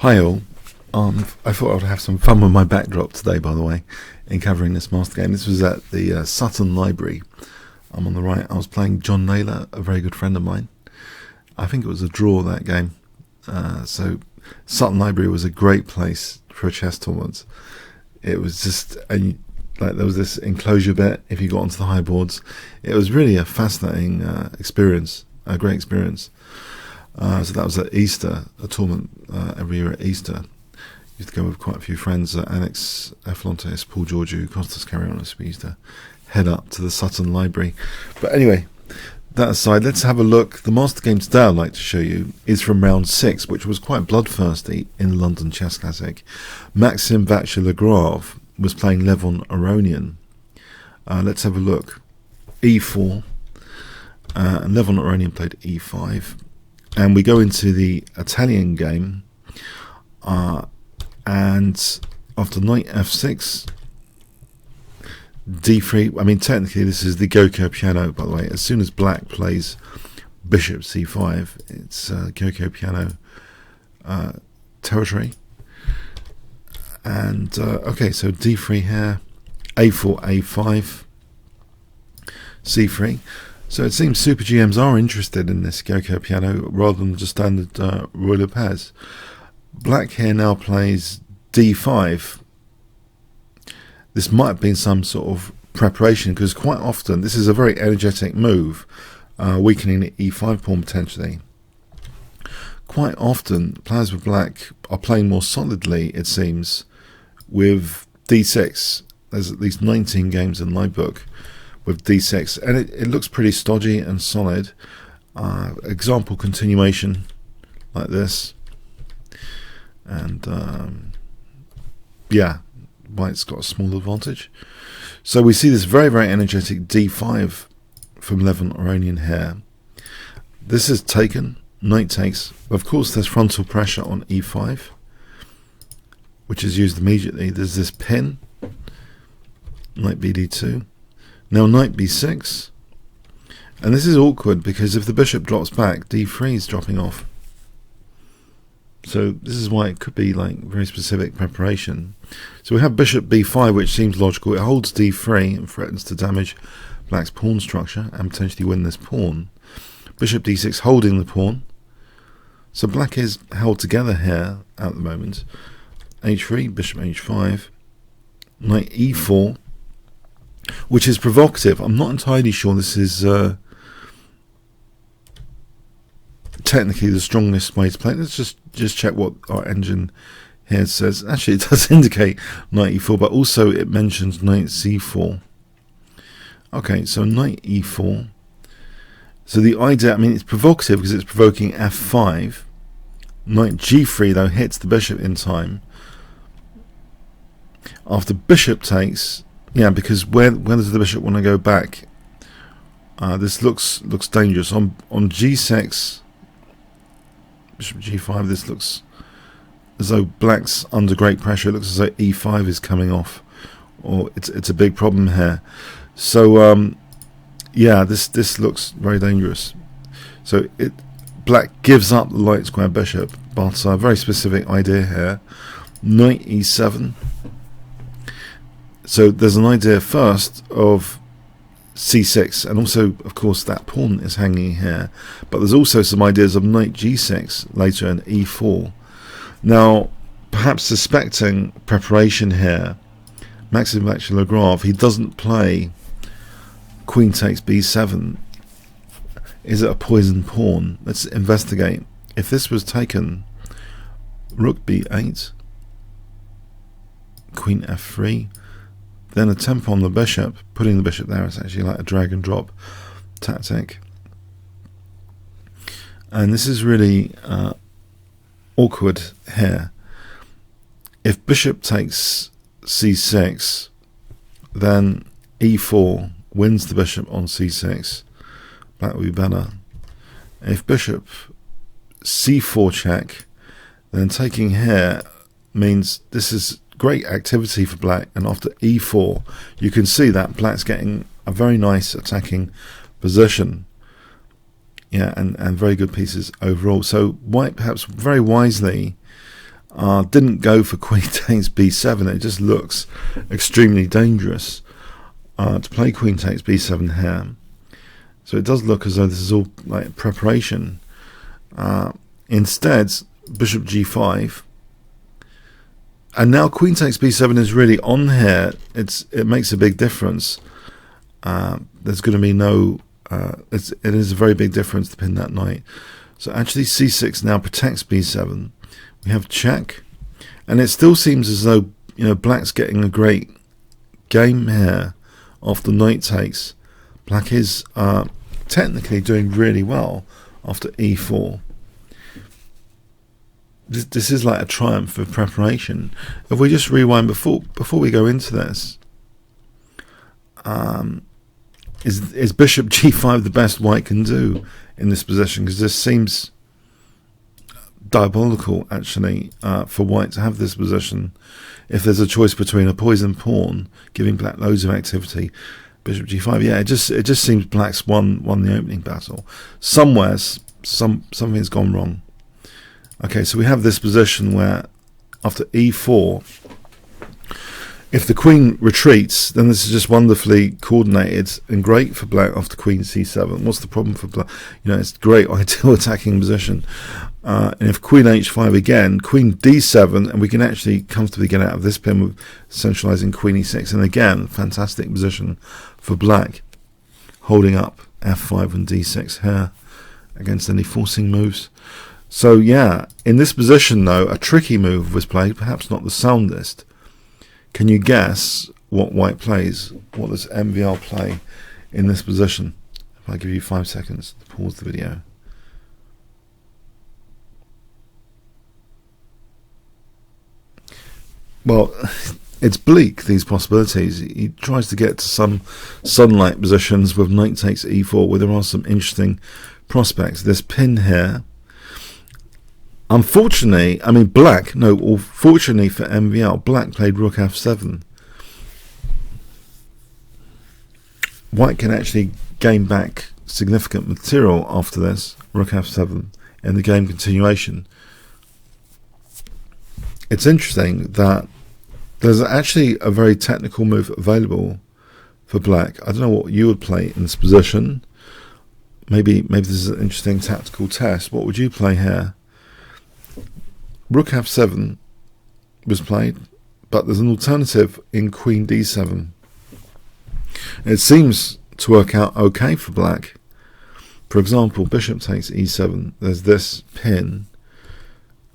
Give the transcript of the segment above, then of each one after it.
Hi all. I thought I would have some fun with my backdrop today, by the way, in covering this master game. This was at the Sutton Library. I'm on the right. I was playing John Naylor, a very good friend of mine. I think it was a draw, that game. So Sutton Library was a great place for a chess tournament. It was just like there was this enclosure bit if you got onto the high boards. It was really a fascinating experience, a great experience. So that was at Easter, a tournament every year at Easter. Used to go with quite a few friends, Alex Eflontes, Paul Georgiou, Costas Carrionis. We used to head up to the Sutton Library. But anyway, that aside, let's have a look. The master game today I'd like to show you is from round 6, which was quite bloodthirsty in London Chess Classic. Maxime Vachier-Lagrave was playing Levon Aronian. Let's have a look. E4, and Levon Aronian played E5. And we go into the Italian game, and after knight F6, D3, I mean technically this is the Go-Ko piano, by the way. As soon as black plays bishop C5, it's Go-Ko piano territory. And okay, so D3 here, A4, A5, C3. So it seems Super GMs are interested in this Go-Ko piano rather than just standard Ruy Lopez. Black here now plays D5. This might have been some sort of preparation, because quite often this is a very energetic move, weakening the E5 pawn potentially. Quite often players with black are playing more solidly, it seems, with D6. There's at least 19 games in my book with D6, and it looks pretty stodgy and solid. Example continuation like this, and yeah, white's got a small advantage. So we see this very, very energetic D5 from Levon Aronian here. This is taken, knight takes. Of course there's frontal pressure on E5, which is used immediately. There's this pin, knight BD2. Now knight B6, and this is awkward because if the bishop drops back, D3 is dropping off. So this is why it could be like very specific preparation. So we have bishop B5, which seems logical. It holds D3 and threatens to damage black's pawn structure and potentially win this pawn. Bishop D6 holding the pawn. So black is held together here at the moment. H3, bishop H5, knight E4. Which is provocative. I'm not entirely sure this is technically the strongest way to play. Let's just check what our engine here says. Actually, it does indicate knight e4, but also it mentions knight c4. Okay, so knight e4. So the idea, I mean, it's provocative because it's provoking f5. Knight g3, though, hits the bishop in time. After bishop takes, yeah, because when does the bishop want to go back? This looks dangerous. On g6, bishop g5, this looks as though black's under great pressure. It looks as though e5 is coming off, or it's a big problem here. So yeah, this looks very dangerous. So black gives up the light square bishop, but a very specific idea here. Knight e7. So there's an idea first of c6, and also of course that pawn is hanging here, but there's also some ideas of knight g6 later and e4. Now, perhaps suspecting preparation here, Maxime Vachier-Lagrave, he doesn't play queen takes b7. Is it a poison pawn? Let's investigate. If this was taken, rook b8, queen f3, then a tempo on the bishop, putting the bishop there is actually like a drag and drop tactic. And this is really awkward here. If bishop takes c6, then e4 wins the bishop on c6. Black would be better. If bishop c4 check, then taking here means this is great activity for black, and after e4 you can see that black's getting a very nice attacking position. Yeah, and very good pieces overall. So white perhaps very wisely didn't go for queen takes b7. It just looks extremely dangerous to play queen takes b7 here. So it does look as though this is all like preparation. Instead, bishop g5, and now queen takes b7 is really on here. It makes a big difference. There's going to be no. It is a very big difference to pin that knight. So actually, c6 now protects b7. We have check, and it still seems as though black's getting a great game here after knight takes. Black is technically doing really well after e4. This is like a triumph of preparation. If we just rewind before we go into this, is bishop g5 the best white can do in this position? Because this seems diabolical actually for white to have this position. If there's a choice between a poison pawn giving black loads of activity, bishop g5, yeah, it just seems black's won the opening battle. Somewhere something's gone wrong. Okay, so we have this position where after e4, if the queen retreats, then this is just wonderfully coordinated and great for black after queen c7. What's the problem for black? It's a great ideal attacking position. And if queen h5 again, queen d7, and we can actually comfortably get out of this pin with centralizing queen e6. And again, fantastic position for black, holding up f5 and d6 here against any forcing moves. So yeah, in this position though, a tricky move was played, perhaps not the soundest. Can you guess what white plays? What does MVL play in this position? If I give you 5 seconds to pause the video. Well, it's bleak, these possibilities. He tries to get to some sunlight positions with knight takes e4, where there are some interesting prospects. This pin here, unfortunately, fortunately for MVL, black played rook f7. White can actually gain back significant material after this, rook f7, in the game continuation. It's interesting that there's actually a very technical move available for black. I don't know what you would play in this position. Maybe this is an interesting tactical test. What would you play here? Rook f7 was played, but there's an alternative in queen d7. It seems to work out okay for black. For example, bishop takes e7. There's this pin,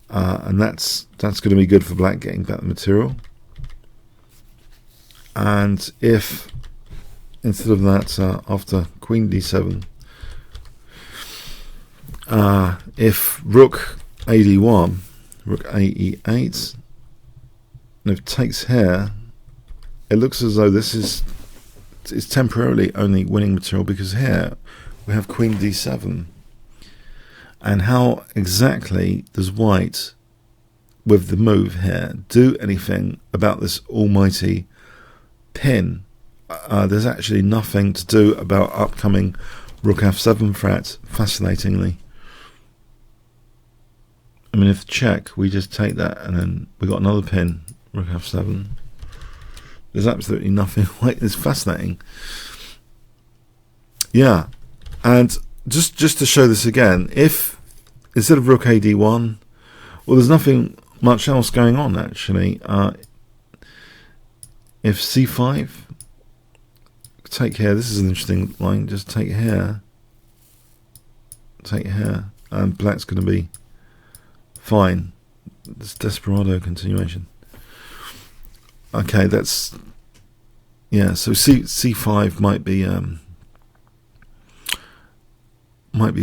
and that's going to be good for black getting back the material. And if instead of that, after queen d7, if rook ad1, rook ae8, and if it takes here, it looks as though this is temporarily only winning material, because here we have queen d7. And how exactly does white, with the move here, do anything about this almighty pin? There's actually nothing to do about upcoming rook f7 threat, fascinatingly. I mean, if check, we just take that, and then we got another pin, rook f7. There's absolutely nothing. It's fascinating. Yeah, and just to show this again, if instead of rook ad1, well, there's nothing much else going on actually. If c5, take here. This is an interesting line. Just take here, and black's going to be fine. This desperado continuation. Okay, that's, yeah. So c5 might be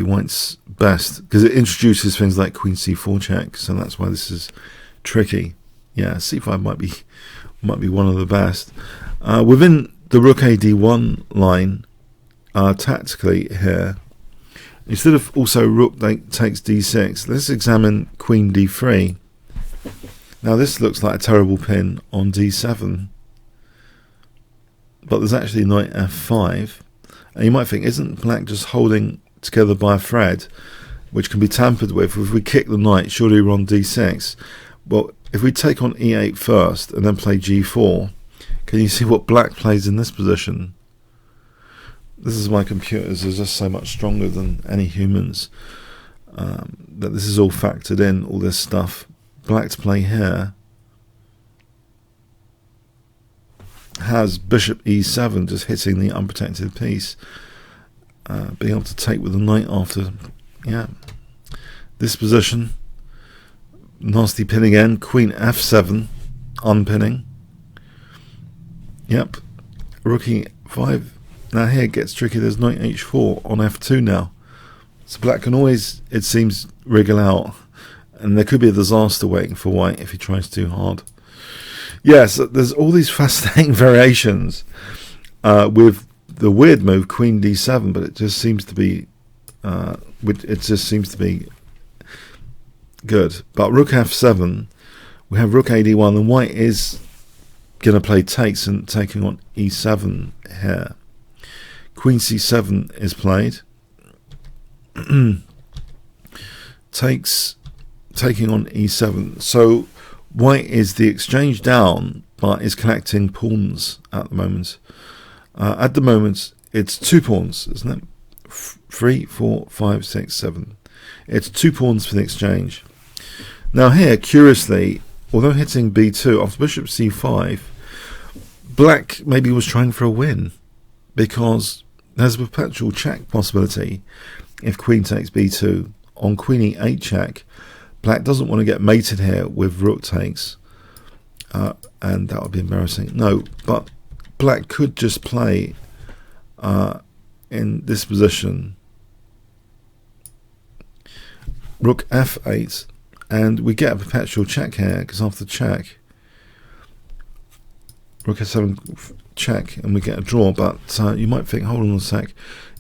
white's best, because it introduces things like queen c4 check. So that's why this is tricky. Yeah, c5 might be one of the best. Within the rook ad1 line, tactically here, instead of also rook takes d6, let's examine queen d3. Now this looks like a terrible pin on d7, but there's actually knight f5, and you might think, isn't black just holding together by a thread which can be tampered with? If we kick the knight, surely we're on d6. Well, if we take on e8 first and then play g4, can you see what black plays in this position? This is my computers are just so much stronger than any humans, that this is all factored in, all this stuff. Black to play here has bishop e7 just hitting the unprotected piece, being able to take with the knight after. Yeah, this position, nasty pin again, queen f7 unpinning. Yep, rook e5. Now here it gets tricky. There's knight h4 on f2 now, so black can always, it seems, wriggle out, and there could be a disaster waiting for white if he tries too hard. Yes, there's all these fascinating variations with the weird move queen d7, but it just seems to be good. But rook f7, we have rook ad1, and white is going to play takes and taking on e7 here. Queen c7 is played. Takes, taking on e7. So white is the exchange down, but is connecting pawns at the moment. At the moment, it's 2 pawns, isn't it? 3, 4, 5, 6, 7. It's 2 pawns for the exchange. Now here, curiously, although hitting b2 after bishop c5, black maybe was trying for a win, because there's a perpetual check possibility if queen takes b2. On queen e8 check, black doesn't want to get mated here with rook takes, and that would be embarrassing. No, but black could just play in this position rook f8, and we get a perpetual check here, because after check, rook f7 check, and we get a draw. But you might think, hold on a sec,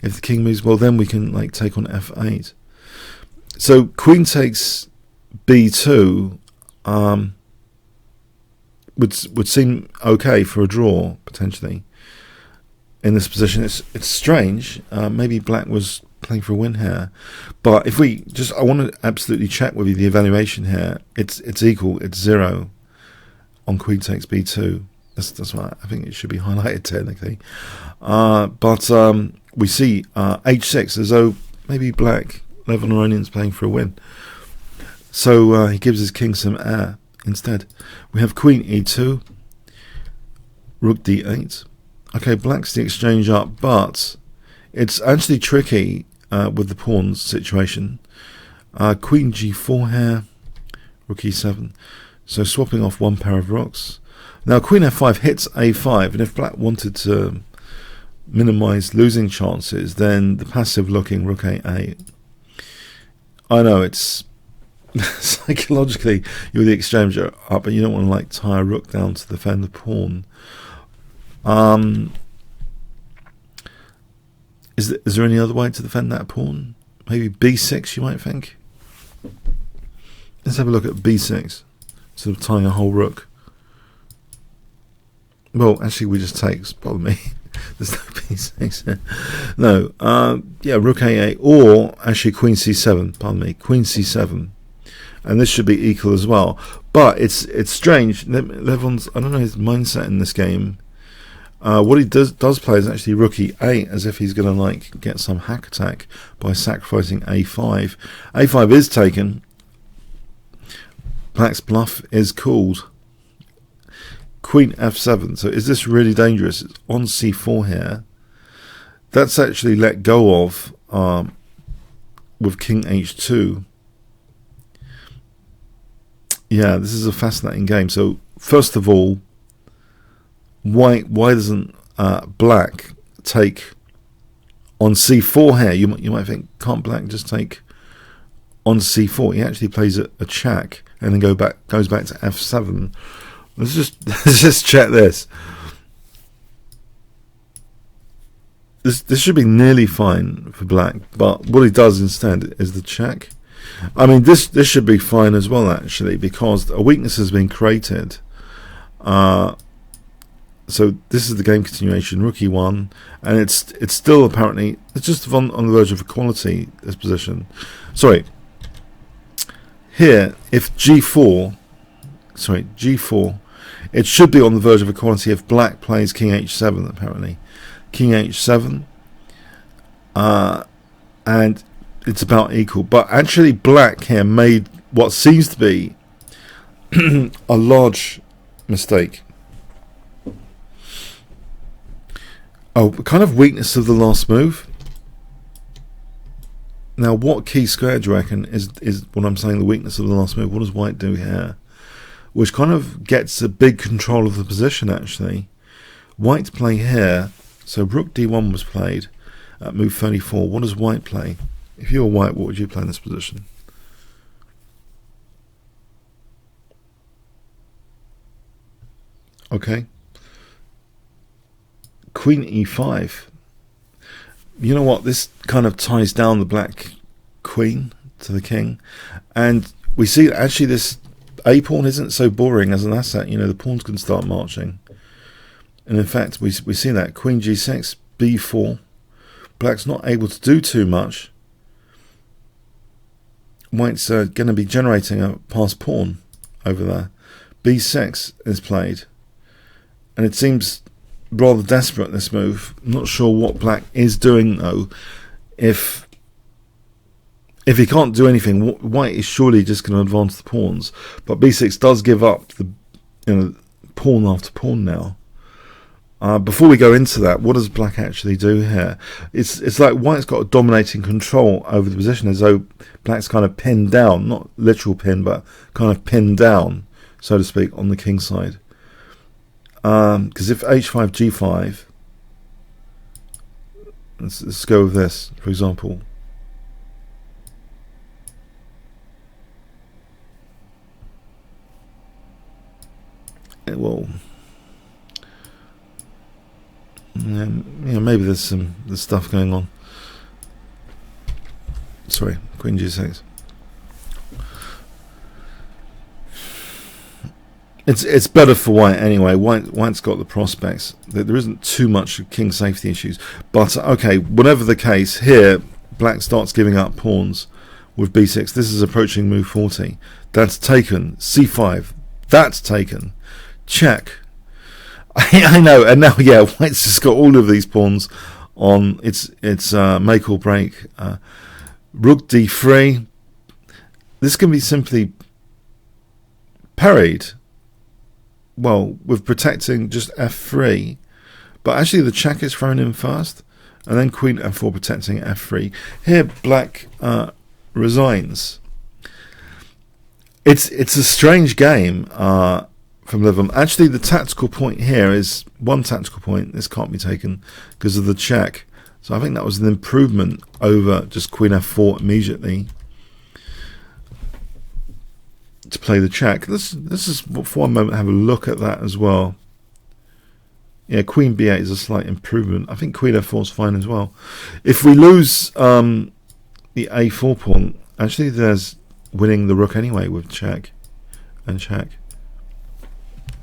if the king moves, well then we can like take on f8. So queen takes b2 would seem okay for a draw potentially in this position. It's strange. Maybe black was playing for a win here, but if we just, I want to absolutely check with you the evaluation here. It's equal. It's 0 on queen takes b2. That's why I think it should be highlighted technically. But we see h6 as though maybe black, Levon Aronian's playing for a win. So he gives his king some air instead. We have queen e2, rook d8. Okay, black's the exchange up, but it's actually tricky with the pawns situation. Queen g4 here, rook e7. So swapping off one pair of rooks. Now queen f5 hits a5, and if black wanted to minimize losing chances, then the passive looking rook a8. I know it's psychologically you're the exchange up, but you don't want to like tie a rook down to defend the pawn. Is there any other way to defend that pawn? Maybe b6, you might think. Let's have a look at b6, sort of tying a whole rook. Well, actually, we just take. Pardon me. There's no b6 here. No. Yeah, rook a8, or actually queen c7. Pardon me, queen c7, and this should be equal as well. But it's strange. Levon's, I don't know his mindset in this game. What he does play is actually rook e8, as if he's going to like get some hack attack by sacrificing a5. a5 is taken. Black's bluff is called. Queen f7. So is this really dangerous? It's on c4 here. That's actually let go of with king h2. Yeah, this is a fascinating game. So first of all, why doesn't black take on c4 here? You might think, can't black just take on c4? He actually plays a check and then goes back to f7. Let's just check this. This should be nearly fine for black, but what he does instead is the check. I mean, this should be fine as well, actually, because a weakness has been created. So this is the game continuation, rook e1, and it's still apparently, it's just on the verge of equality, this position. Sorry. Here, if g4, G4. It should be on the verge of equality if black plays king h7, apparently. King h7, and it's about equal. But actually black here made what seems to be a large mistake. Oh, kind of weakness of the last move. Now, what key square do you reckon is what I'm saying, the weakness of the last move? What does white do here? Which kind of gets a big control of the position, actually. White play here, so rook d1 was played at move 34. What does white play? If you were white, what would you play in this position? Okay. Queen e5. You know what, this kind of ties down the black queen to the king, and we see that actually this a pawn isn't so boring as an asset. You know, the pawns can start marching, and in fact we see that queen g6, b4. Black's not able to do too much. White's going to be generating a passed pawn over there. b6 is played, and it seems rather desperate, this move. I'm not sure what black is doing though. If he can't do anything, white is surely just going to advance the pawns. But b6 does give up the pawn after pawn now. Before we go into that, what does black actually do here? It's like white's got a dominating control over the position, as though black's kind of pinned down, not literal pin, but kind of pinned down, so to speak, on the king side. Because if h5 g5, let's go with this, for example. It will, maybe there's stuff going on. Sorry, queen g6. It's better for white anyway. White's got the prospects. There isn't too much king safety issues. But okay, whatever the case, here black starts giving up pawns with b6. This is approaching move 40. That's taken. c5. That's taken. Check. I know. And now, yeah, white's just got all of these pawns on. It's make or break. Rook d3. This can be simply parried. Well, with protecting just f3, but actually the check is thrown in first, and then queen f4 protecting f3. Here black resigns. It's a strange game from Levon. Actually, the tactical point here is one tactical point. This can't be taken because of the check. So I think that was an improvement over just queen f4 immediately to play the check. This is, for one moment, have a look at that as well. Yeah, queen b8 is a slight improvement. I think queen f4 is fine as well. If we lose the a4 pawn, actually there's winning the rook anyway with check and check.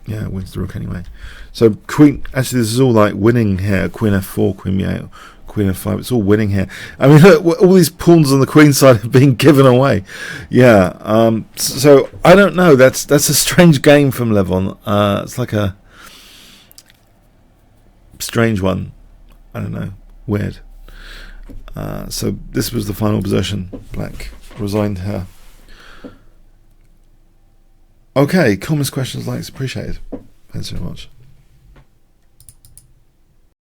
Yeah, it wins the rook anyway. So queen, actually this is all like winning here. Queen f4, queen b8, queen f5, it's all winning here. I mean, look, all these pawns on the queen side have been given away. Yeah, so I don't know. That's a strange game from Levon. It's like a strange one. I don't know, weird. So this was the final position. Black resigned here. Okay, comments, questions, likes, appreciated. Thanks very much.